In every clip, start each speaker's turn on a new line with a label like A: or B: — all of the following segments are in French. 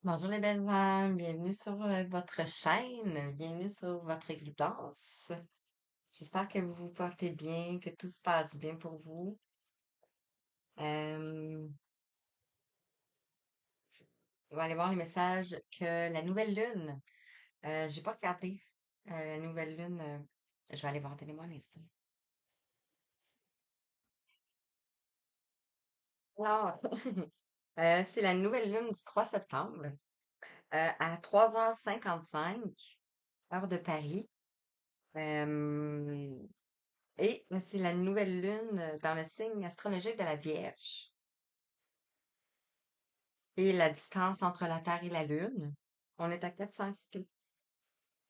A: Bonjour les belles âmes, bienvenue sur votre chaîne, bienvenue sur votre guidance. J'espère que vous vous portez bien, que tout se passe bien pour vous. Euh, on va aller voir les messages que la nouvelle lune, j'ai pas regardé la nouvelle lune, je vais aller voir, donnez-moi un instant. Alors, c'est la nouvelle lune du 3 septembre à 3h55, heure de Paris. Euh, Et c'est la nouvelle lune dans le signe astrologique de la Vierge. Et la distance entre la Terre et la Lune, on est à 400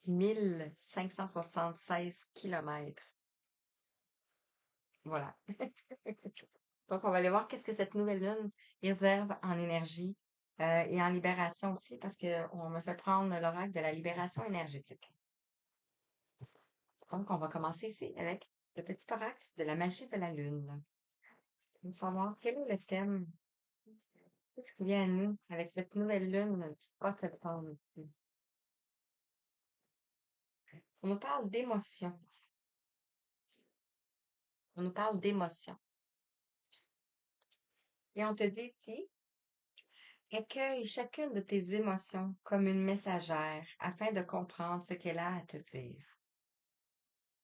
A: 1576 kilomètres. Voilà. Donc, on va aller voir qu'est-ce que cette nouvelle lune réserve en énergie et en libération aussi, parce qu'on me fait prendre l'oracle de la libération énergétique. Donc, on va commencer ici avec le petit oracle de la magie de la lune. Nous savoir quel est le thème. Qu'est-ce qui vient à nous avec cette nouvelle lune du 3 septembre? On nous parle d'émotion. On nous parle d'émotion. Et on te dit ici, accueille chacune de tes émotions comme une messagère afin de comprendre ce qu'elle a à te dire.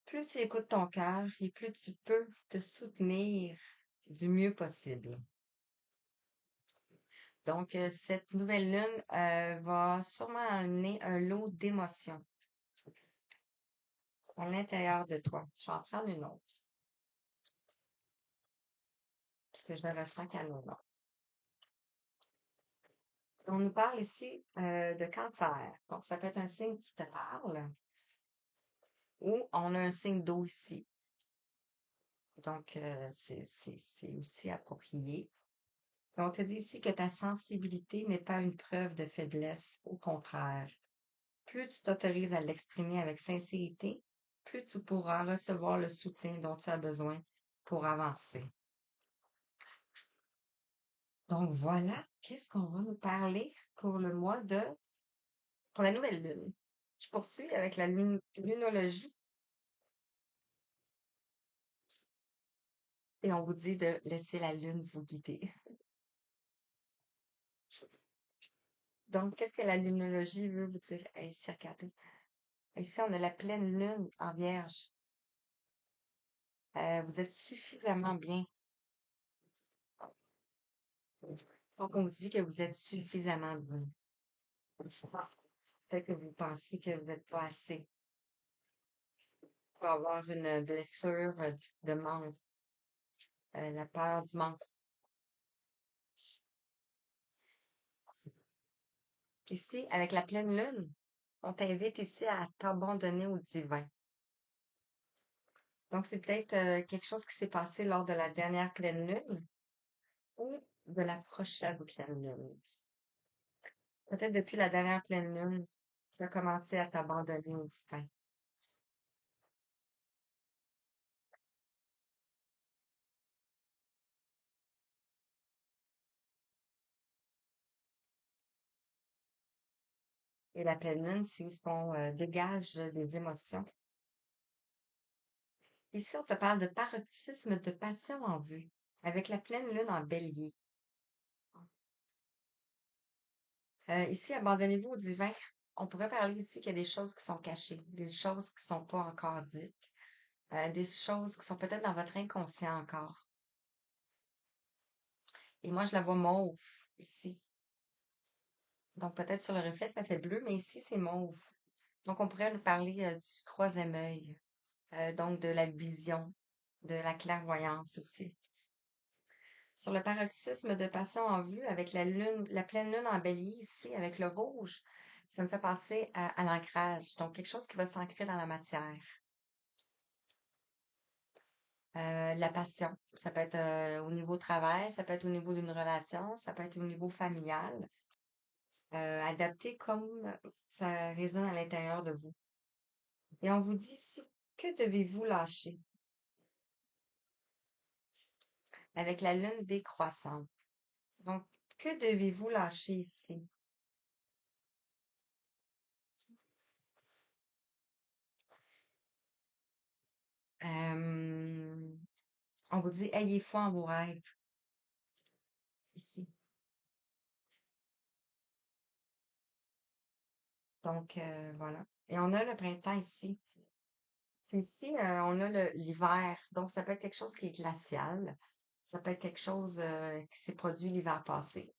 A: Plus tu écoutes ton cœur et plus tu peux te soutenir du mieux possible. Donc, cette nouvelle lune va sûrement amener un lot d'émotions à l'intérieur de toi. Je vais en prendre une autre, parce que je le ressens qu'à nous. On nous parle ici de cancer. Donc, ça peut être un signe qui te parle ou on a un signe d'eau ici. Donc, c'est aussi approprié. On te dit ici que ta sensibilité n'est pas une preuve de faiblesse. Au contraire, plus tu t'autorises à l'exprimer avec sincérité, plus tu pourras recevoir le soutien dont tu as besoin pour avancer. Donc, voilà, qu'est-ce qu'on va nous parler pour le mois pour la nouvelle lune. Je poursuis avec la lunologie. Et on vous dit de laisser la lune vous guider. Donc, qu'est-ce que la lunologie veut vous dire? Ici, regardez. Ici, on a la pleine lune en vierge. Vous êtes suffisamment bien. Donc, on vous dit que vous êtes suffisamment bien. Peut-être que vous pensez que vous n'êtes pas assez pour avoir une blessure de manque, la peur du manque. Ici, avec la pleine lune, on t'invite ici à t'abandonner au divin. Donc, c'est peut-être quelque chose qui s'est passé lors de la dernière pleine lune ou de la prochaine pleine lune. Peut-être depuis la dernière pleine lune, tu as commencé à t'abandonner au divin. Et la pleine lune, c'est où ce qu'on dégage des émotions. Ici, on te parle de paroxysme de passion en vue, avec la pleine lune en bélier. Ici, abandonnez-vous au divin. On pourrait parler ici qu'il y a des choses qui sont cachées, des choses qui sont pas encore dites, des choses qui sont peut-être dans votre inconscient encore. Et moi, je la vois mauve ici. Donc, peut-être sur le reflet, ça fait bleu, mais ici, c'est mauve. Donc, on pourrait nous parler du troisième œil, donc de la vision, de la clairvoyance aussi. Sur le paroxysme de passion en vue, avec la lune, la pleine lune en bélier ici, avec le rouge, ça me fait penser à l'ancrage. Donc, quelque chose qui va s'ancrer dans la matière. La passion. Ça peut être au niveau travail, ça peut être au niveau d'une relation, ça peut être au niveau familial. Adapté comme ça résonne à l'intérieur de vous. Et on vous dit ici, que devez-vous lâcher avec la lune décroissante? Donc, que devez-vous lâcher ici? Euh, on vous dit, ayez foi en vos rêves, ici. Donc, voilà. Et on a le printemps ici. Puis ici, on a l'hiver. Donc, ça peut être quelque chose qui est glacial. Ça peut être quelque chose qui s'est produit l'hiver passé.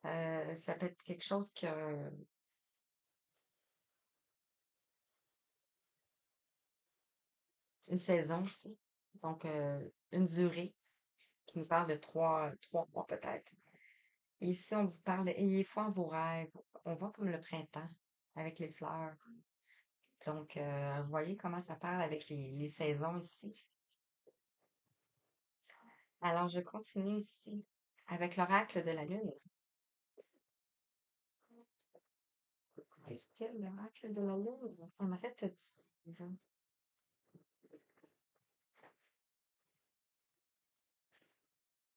A: Ça peut être quelque chose qui a une saison ici. Donc, une durée qui nous parle de trois mois peut-être. Et ici, on vous parle de ayez foi en vos rêves. On voit comme le printemps avec les fleurs. Donc, vous voyez comment ça parle avec les saisons ici. Alors, je continue ici avec l'oracle de la lune. Est-ce que l'oracle de la lune aimerait te dire?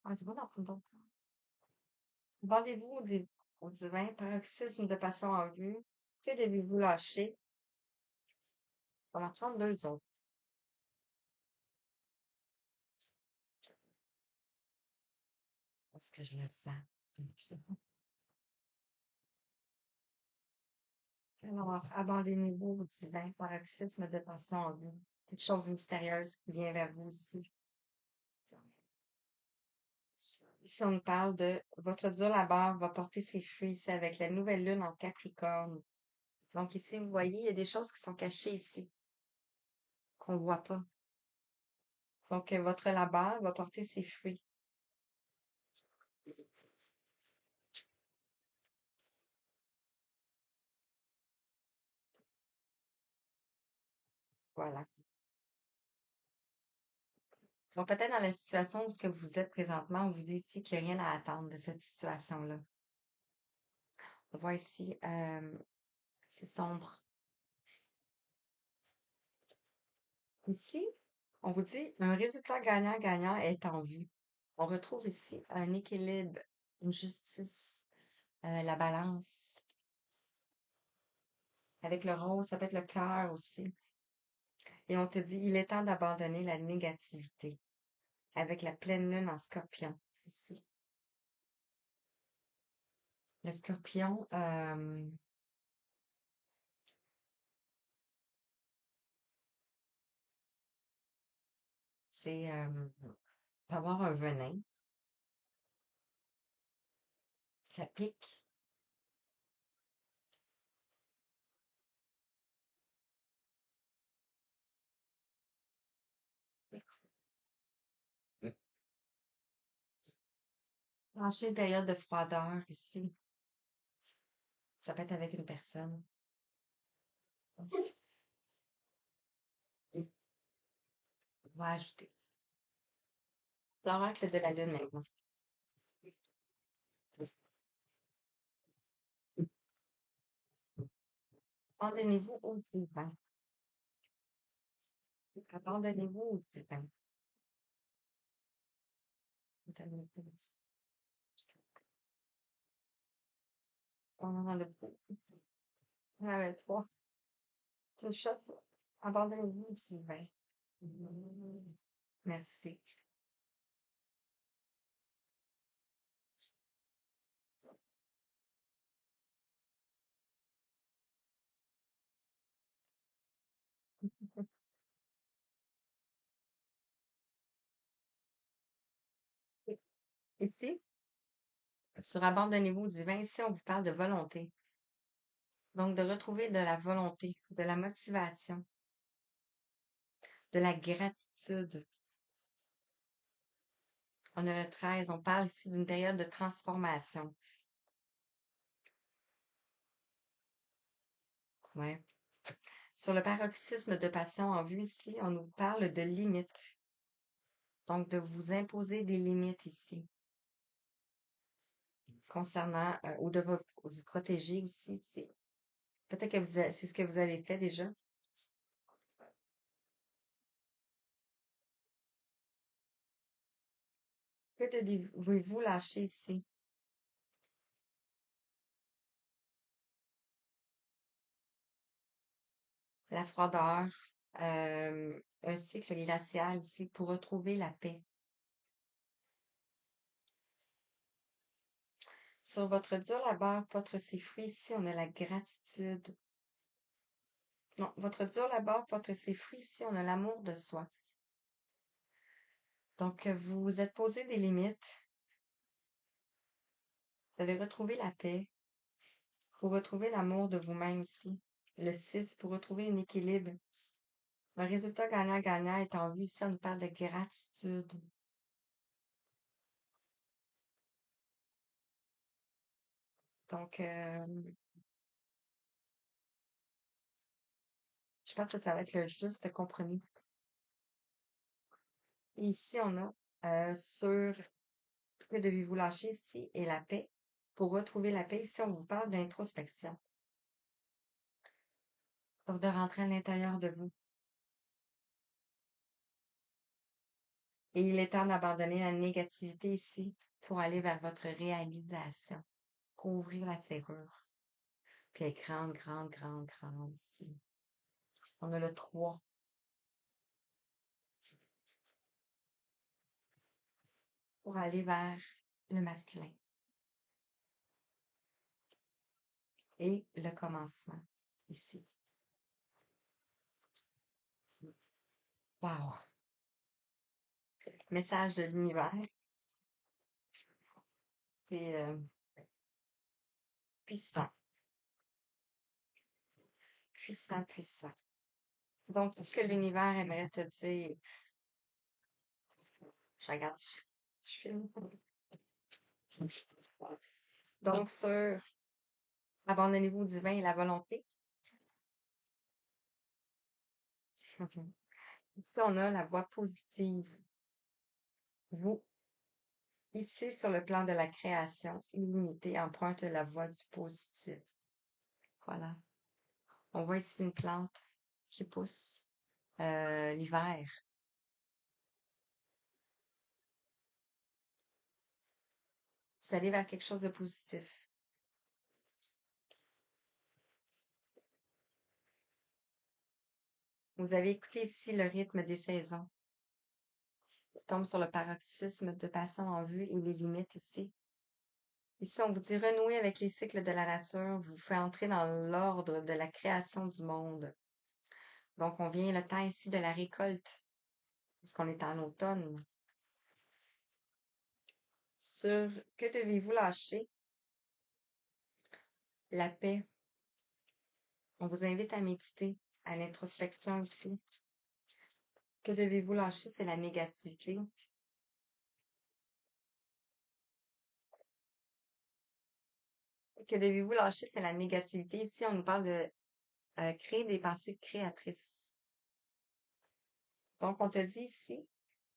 A: Ah, je vois dans d'autres. Rendez-vous au divin paroxysme de passion en vue. Que devez-vous lâcher pour en prendre deux autres? Parce que je le sens. Alors, abandonnez-vous au divin paroxysme de passion en vue. Quelque chose de mystérieuse qui vient vers vous ici. Ici, on nous parle de votre dur labeur va porter ses fruits ici avec la nouvelle lune en Capricorne. Donc ici, vous voyez, il y a des choses qui sont cachées ici, qu'on ne voit pas. Donc, votre labeur va porter ses fruits. Voilà. Donc, peut-être dans la situation où ce que vous êtes présentement, on vous dit ici qu'il n'y a rien à attendre de cette situation-là. On voit ici, c'est sombre. Ici, on vous dit un résultat gagnant-gagnant est en vue. On retrouve ici un équilibre, une justice, la balance. Avec le rose, ça peut être le cœur aussi. Et on te dit, il est temps d'abandonner la négativité avec la pleine lune en scorpion. Ici. Le scorpion, c'est peut avoir un venin, ça pique. Lâcher une période de froideur ici. Ça peut être avec une personne. On va ajouter l'oracle de la lune maintenant. Abandonnez-vous au divin. Abandonnez-vous au divin. Pendant le bout. Avec toi. Tu shot. Abandonnez-vous au divin. Merci. Ici, sur Abandonnez-vous au divin, ici, on vous parle de volonté. Donc, de retrouver de la volonté, de la motivation, de la gratitude. On a le 13, on parle ici d'une période de transformation. Ouais. Sur le paroxysme de passion en vue ici, on nous parle de limites. Donc, de vous imposer des limites ici. Concernant, ou de vous protéger aussi. Peut-être que c'est ce que vous avez fait déjà. Que devez-vous lâcher ici? La froideur. un cycle glacial ici pour retrouver la paix. Sur votre dur labeur porte ses fruits ici, on a la gratitude. Non, votre dur labeur porte ses fruits ici, on a l'amour de soi. Donc, vous vous êtes posé des limites, vous avez retrouvé la paix, pour retrouver l'amour de vous-même ici. Le 6, pour retrouver un équilibre. Un résultat gagnant-gagnant est en vue ici, on nous parle de gratitude. Donc, je pense que ça va être le juste compromis. Et ici, on a sur que devez-vous lâcher ici et la paix. Pour retrouver la paix, ici, on vous parle d'introspection. Donc, de rentrer à l'intérieur de vous. Et il est temps d'abandonner la négativité ici pour aller vers votre réalisation. Pour ouvrir la serrure. Puis elle est grande, grande, grande, grande ici. On a le 3. Pour aller vers le masculin. Et le commencement ici. Wow! Message de l'univers. C'est puissant. Puissant, puissant. Donc, ce que l'univers aimerait te dire, je regarde, je filme. Donc, sur abandonnez-vous au divin et la volonté. Ici, on a la voie positive. Vous, ici, sur le plan de la création illimitée, emprunte la voie du positif. Voilà. On voit ici une plante qui pousse l'hiver. Vous allez vers quelque chose de positif. Vous avez écouté ici le rythme des saisons. Qui tombe sur le paroxysme de passion en vue et les limites ici. Ici, on vous dit renouer avec les cycles de la nature, vous fait entrer dans l'ordre de la création du monde. Donc, on vient le temps ici de la récolte, parce qu'on est en automne. Sur que devez-vous lâcher? La paix. On vous invite à méditer, à l'introspection ici. Que devez-vous lâcher? C'est la négativité. Que devez-vous lâcher? C'est la négativité. Ici, on nous parle de créer des pensées créatrices. Donc, on te dit ici,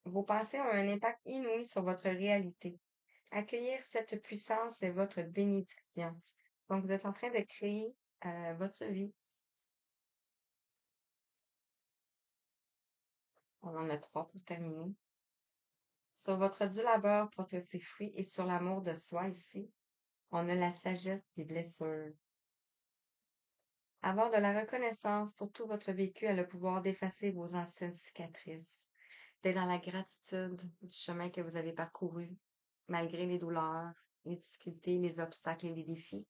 A: vos pensées ont un impact inouï sur votre réalité. Accueillir cette puissance est votre bénédiction. Donc, vous êtes en train de créer votre vie. On en a 3 pour terminer. Sur votre du labeur porte ses fruits et sur l'amour de soi ici, on a la sagesse des blessures. Avoir de la reconnaissance pour tout votre vécu a le pouvoir d'effacer vos anciennes cicatrices. D'être dans la gratitude du chemin que vous avez parcouru, malgré les douleurs, les difficultés, les obstacles et les défis.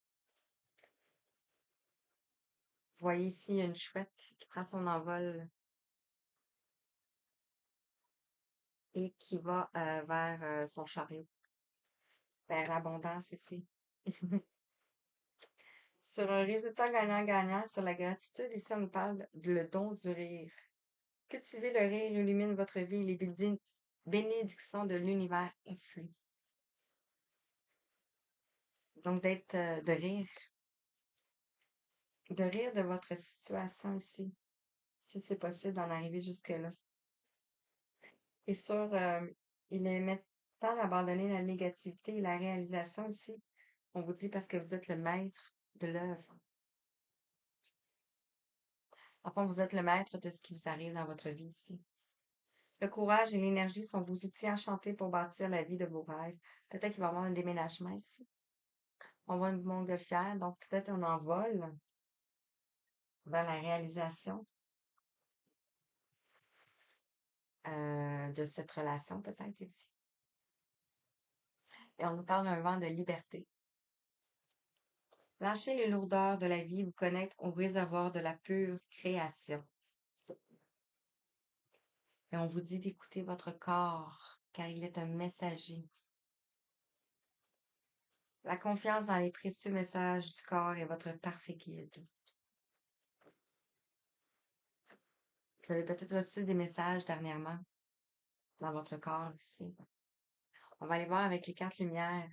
A: Vous voyez ici une chouette qui prend son envol et qui va vers son chariot, vers l'abondance ici. Sur un résultat gagnant-gagnant, sur la gratitude, ici on nous parle de le don du rire. Cultiver le rire illumine votre vie et les bénédictions de l'univers affluent. Donc d'être de rire de votre situation ici, si c'est possible d'en arriver jusque-là. Et sur il est temps d'abandonner la négativité et la réalisation ici. On vous dit parce que vous êtes le maître de l'œuvre. Enfin, vous êtes le maître de ce qui vous arrive dans votre vie ici. Le courage et l'énergie sont vos outils enchantés pour bâtir la vie de vos rêves. Peut-être qu'il va y avoir un déménagement ici. On voit une montgolfière, donc peut-être un envol vers la réalisation. de cette relation, peut-être ici. Et on nous parle d'un vent de liberté. Lâchez les lourdeurs de la vie, vous connecter au réservoir de la pure création. Et on vous dit d'écouter votre corps, car il est un messager. La confiance dans les précieux messages du corps est votre parfait guide. Vous avez peut-être reçu des messages dernièrement dans votre corps ici. On va aller voir avec les 4 lumières.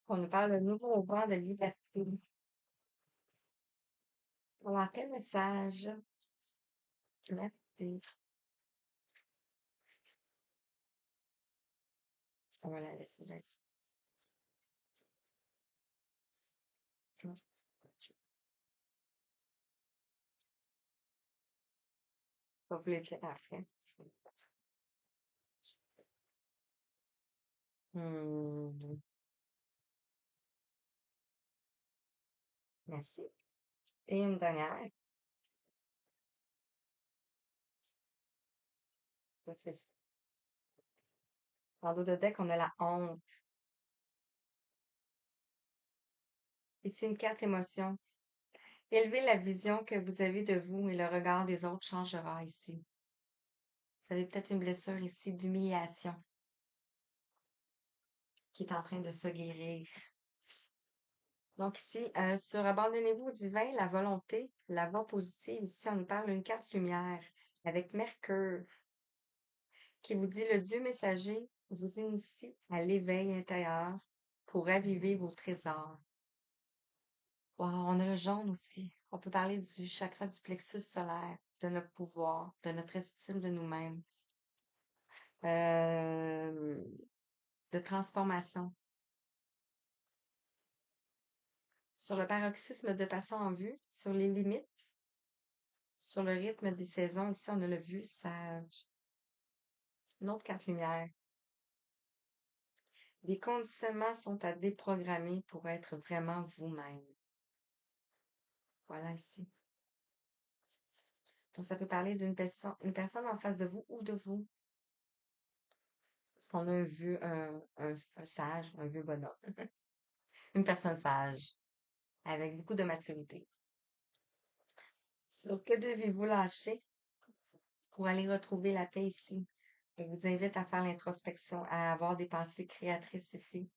A: On nous parle de nouveau vent de liberté. Alors, quel message? Liberté. On va la laisser là. On va vous les dire après. Hmm, merci. Et une dernière. Ça, c'est ça. En dos de deck, on a la honte. Ici, une carte émotion. Élevez la vision que vous avez de vous et le regard des autres changera ici. Vous avez peut-être une blessure ici d'humiliation qui est en train de se guérir. Donc ici, sur Abandonnez-vous au divin, la volonté, la voie positive, ici on nous parle d'une carte lumière avec Mercure qui vous dit le Dieu messager vous initie à l'éveil intérieur pour raviver vos trésors. Wow, on a le jaune aussi. On peut parler du chakra du plexus solaire, de notre pouvoir, de notre estime de nous-mêmes, euh, de transformation. Sur le paroxysme de passion en vue, sur les limites, sur le rythme des saisons, ici on a le vue sage. Une autre carte lumière. Des conditionnements sont à déprogrammer pour être vraiment vous-même. Voilà ici. Donc ça peut parler une personne en face de vous ou de vous. Parce qu'on a un sage, un vieux bonhomme. Une personne sage, avec beaucoup de maturité. Sur que devez-vous lâcher pour aller retrouver la paix ici? Je vous invite à faire l'introspection, à avoir des pensées créatrices ici.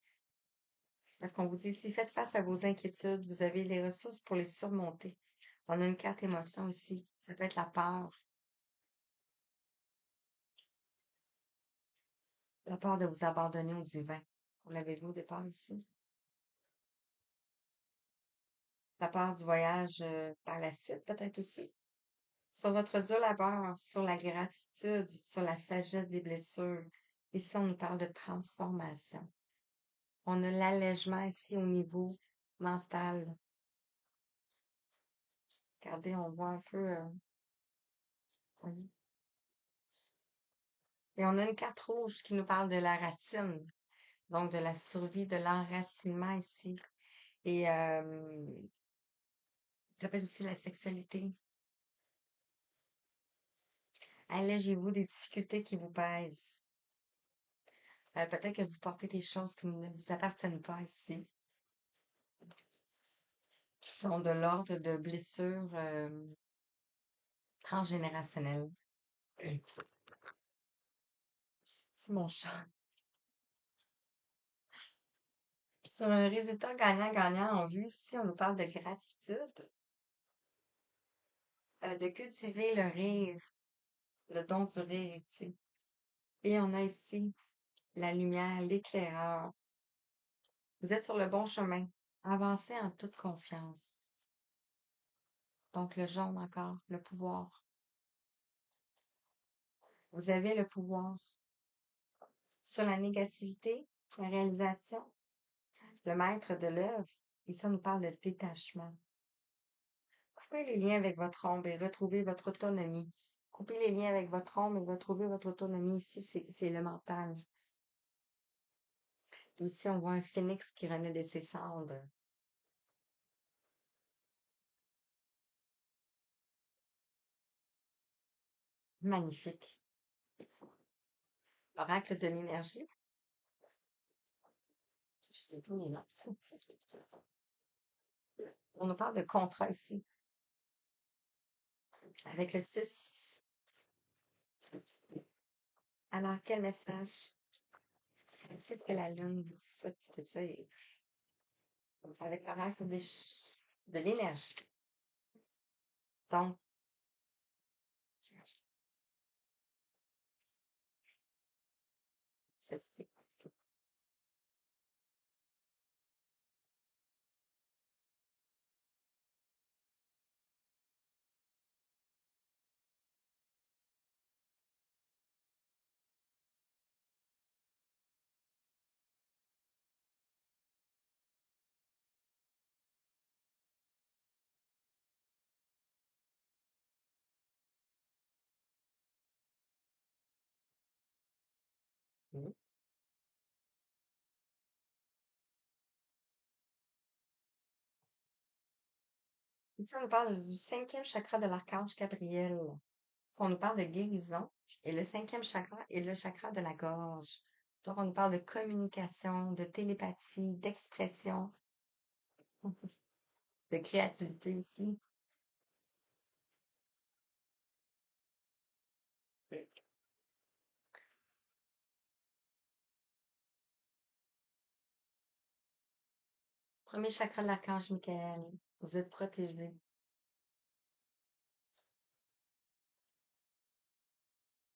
A: Parce qu'on vous dit, si faites face à vos inquiétudes, vous avez les ressources pour les surmonter. On a une carte émotion ici. Ça peut être la peur. La peur de vous abandonner au divin. Vous l'avez vu au départ ici. La peur du voyage par la suite, peut-être aussi. Sur votre dur labeur, sur la gratitude, sur la sagesse des blessures. Ici, on nous parle de transformation. On a l'allègement ici au niveau mental. Regardez, on voit un peu. Oui. Et on a une carte rouge qui nous parle de la racine, donc de la survie, de l'enracinement ici. Et ça peut être aussi la sexualité. Allégez-vous des difficultés qui vous pèsent. Peut-être que vous portez des choses qui ne vous appartiennent pas ici, qui sont de l'ordre de blessures transgénérationnelles. C'est mon chat. Sur un résultat gagnant-gagnant en vue, ici, on nous parle de gratitude, de cultiver le rire, le don du rire ici. Et on a ici la lumière, l'éclaireur. Vous êtes sur le bon chemin. Avancez en toute confiance. Donc le jaune encore, le pouvoir. Vous avez le pouvoir. Sur la négativité, la réalisation, le maître de l'œuvre. Et ça nous parle de détachement. Coupez les liens avec votre ombre et retrouvez votre autonomie. Couper les liens avec votre ombre et retrouver votre autonomie. Ici, c'est le mental. Ici, on voit un phénix qui renaît de ses cendres. Magnifique. Oracle de l'énergie. Je sais plus les notes. On nous parle de contrat ici. Avec le 6. Alors, quel message? Qu'est-ce que la lune souhaite te dire? Avec l'oracle de l'énergie. Donc, ceci. Mhm. Ici, on nous parle du cinquième chakra de l'archange Gabriel. On nous parle de guérison. Et le cinquième chakra est le chakra de la gorge. Donc, on nous parle de communication, de télépathie, d'expression, de créativité ici. Premier chakra de l'archange Michael. Vous êtes protégé.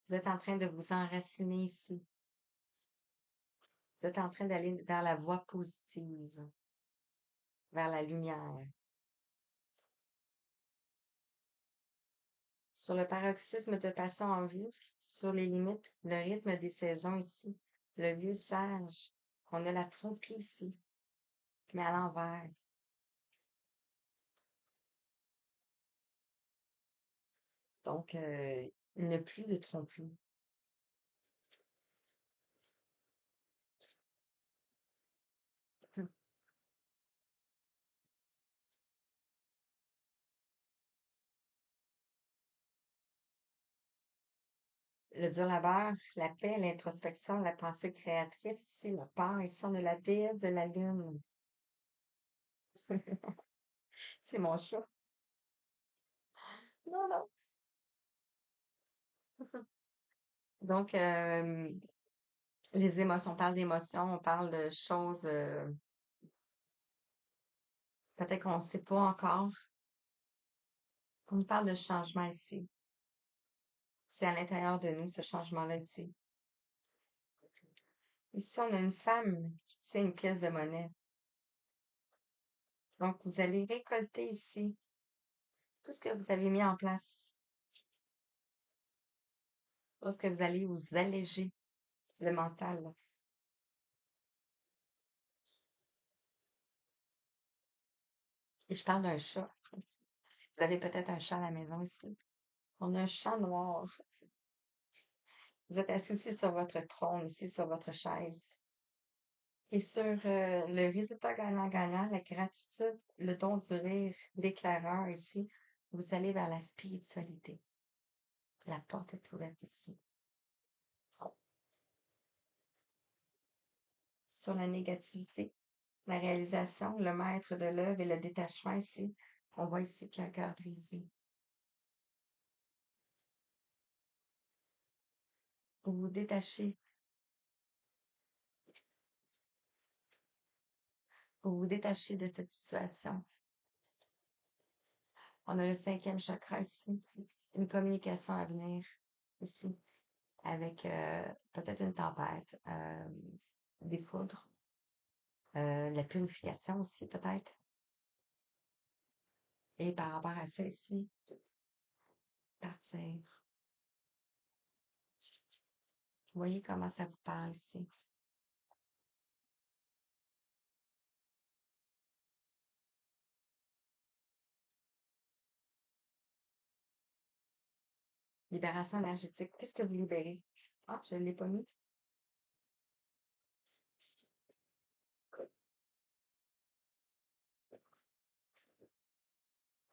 A: Vous êtes en train de vous enraciner ici. Vous êtes en train d'aller vers la voie positive, vers la lumière. Sur le paroxysme de passion en vie, sur les limites, le rythme des saisons ici, le vieux sage, on a la tromperie ici, mais à l'envers. Donc, ne plus de tromperie. Le dur labeur, la paix, l'introspection, la pensée créatrice, ici, la peur, ici, on a la déesse de la lune. C'est mon chat. Non, non. Donc, les émotions, on parle d'émotions, on parle de choses, peut-être qu'on ne sait pas encore. On parle de changement ici. C'est à l'intérieur de nous, ce changement-là ici. Ici, on a une femme qui tient une pièce de monnaie. Donc, vous allez récolter ici tout ce que vous avez mis en place. Lorsque vous allez vous alléger le mental. Et je parle d'un chat. Vous avez peut-être un chat à la maison ici. On a un chat noir. Vous êtes assis aussi sur votre trône, ici, sur votre chaise. Et sur le résultat gagnant-gagnant, la gratitude, le don du rire, l'éclaireur ici, vous allez vers la spiritualité. La porte est ouverte ici. Sur la négativité, la réalisation, le maître de l'œuvre et le détachement ici, on voit ici qu'il y a un cœur brisé. Vous vous détachez, vous vous détachez de cette situation. On a le cinquième chakra ici, une communication à venir ici, avec peut-être une tempête, des foudres, la purification aussi peut-être. Et par rapport à ça ici, partir. Vous voyez comment ça vous parle ici. Libération énergétique. Qu'est-ce que vous libérez? Ah, je ne l'ai pas mis.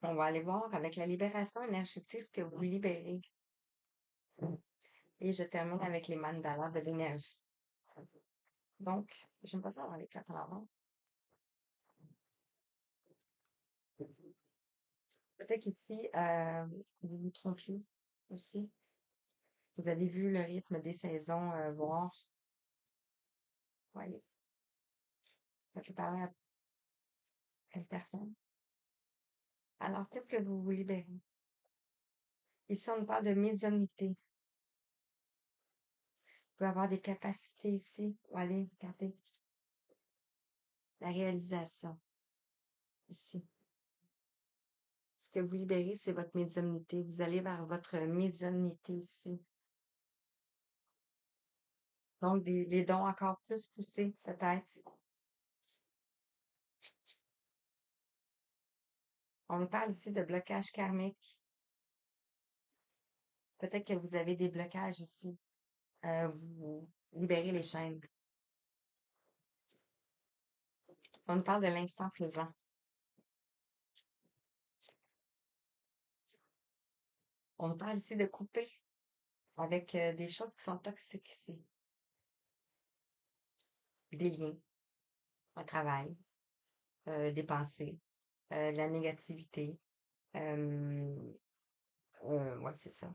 A: On va aller voir avec la libération énergétique ce que vous libérez. Et je termine avec les mandalas de l'énergie. Donc, j'aime pas ça avoir les cartes à l'envers. Peut-être qu'ici, vous vous trompez aussi. Vous avez vu le rythme des saisons, voir. Ouais, ça peut parler à quelle personne. Alors, qu'est-ce que vous vous libérez? Ici, on parle de médiumnité. Vous pouvez avoir des capacités ici. Allez, regardez. La réalisation, ici. Ce que vous libérez, c'est votre médiumnité. Vous allez vers votre médiumnité ici. Donc, les dons encore plus poussés, peut-être. On nous parle ici de blocage karmique. Peut-être que vous avez des blocages ici. Vous libérez les chaînes. On nous parle de l'instant présent. On nous parle ici de couper avec des choses qui sont toxiques ici. Des liens, un travail, des pensées, de la négativité. Euh, ouais, c'est ça.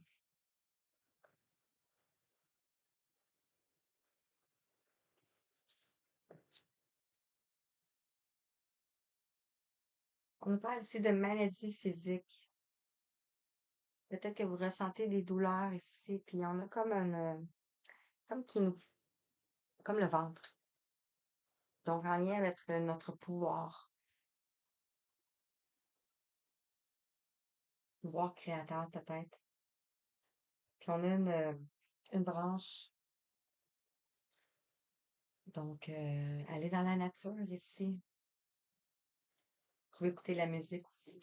A: On nous parle ici de maladies physiques. Peut-être que vous ressentez des douleurs ici, puis on a comme comme qui nous, comme le ventre. Donc, en lien avec notre pouvoir créateur peut-être. Puis on a une branche. Donc, aller dans la nature ici. Vous pouvez écouter la musique aussi.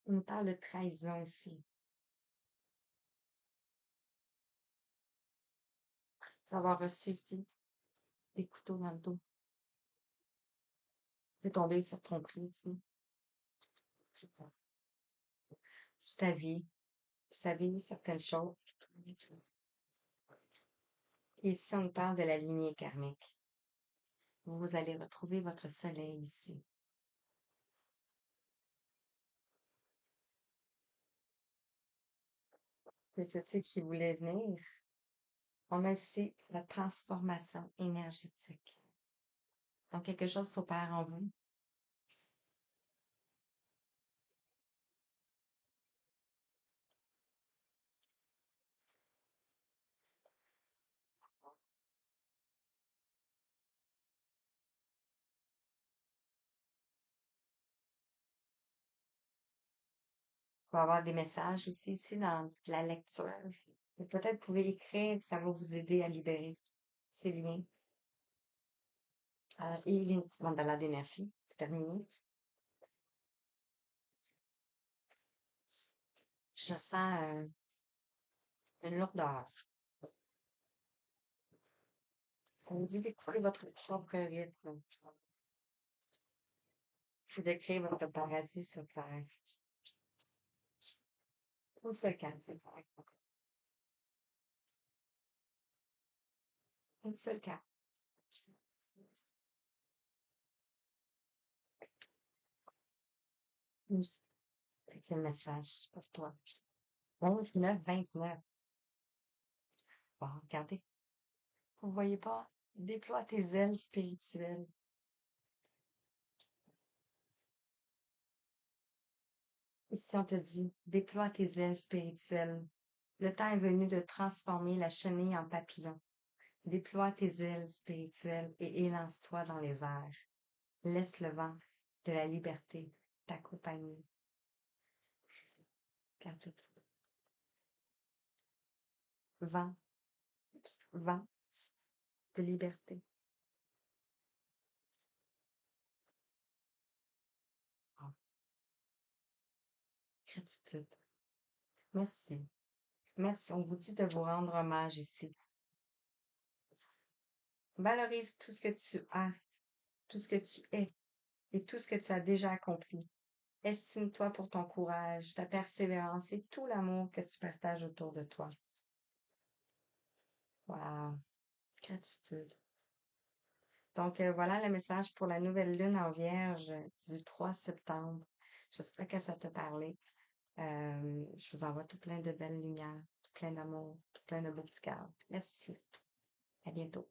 A: On nous parle de trahison ici. Avoir reçu ici des couteaux dans le dos. C'est tombé sur ton prix ici. Vous saviez certaines choses. Et ici, on nous parle de la lignée karmique. Vous allez retrouver votre soleil ici. C'est ceci qui voulait venir. On a ici la transformation énergétique. Donc, quelque chose s'opère en vous. Il va y avoir des messages aussi ici dans la lecture. Et peut-être vous pouvez écrire, ça va vous aider à libérer ces liens. Et les mandalas d'énergie, c'est terminé. Je sens une lourdeur. Ça vous dit d'écouter votre propre rythme. Puis de créer votre paradis sur Terre. Une seule carte, c'est correct. Une seule carte. Avec le message pour toi. 29-29. Bon, regardez. Vous voyez pas? Déploie tes ailes spirituelles. Ici, on te dit, déploie tes ailes spirituelles. Le temps est venu de transformer la chenille en papillon. Déploie tes ailes spirituelles et élance-toi dans les airs. Laisse le vent de la liberté t'accompagner. Regardez. Vent, vent de liberté. Gratitude. Merci. Merci. On vous dit de vous rendre hommage ici. Valorise tout ce que tu as, tout ce que tu es et tout ce que tu as déjà accompli. Estime-toi pour ton courage, ta persévérance et tout l'amour que tu partages autour de toi. Wow. Gratitude. Donc, voilà le message pour la nouvelle lune en Vierge du 3 septembre. J'espère que ça t'a parlé. Je vous envoie tout plein de belles lumières, tout plein d'amour, tout plein de beaux petits cœurs. Merci. À bientôt.